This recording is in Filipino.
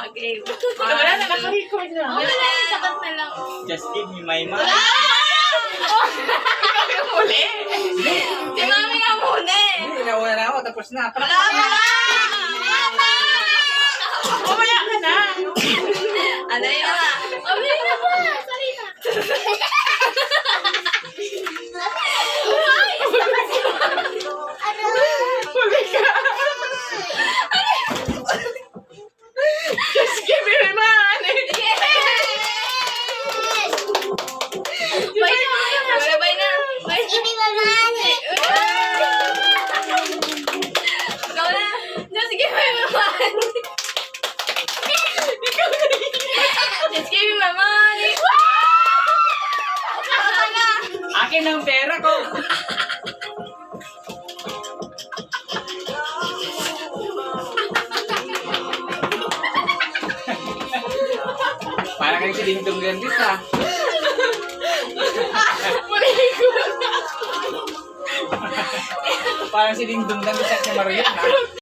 Okay. Wala na, naka-record na. Wala na, sakat na lang. Just give me my mind. Ikaw yung huli. Si Mami nga muna eh. Hindi, nauna na ako. Tapos na. Wala, wala! Mama! Mamaya ka na. Ano yun na? Mami na ba? Sorry na. Huli ka. Just give me my money. Bye na, bye na. Bye. Ikaw na. Just give me my money. Just give me my money. Akin ang pera ko. Parang kayo si Dingdong Gandis ha. Parang si Dingdong Gandis at si Marian ha.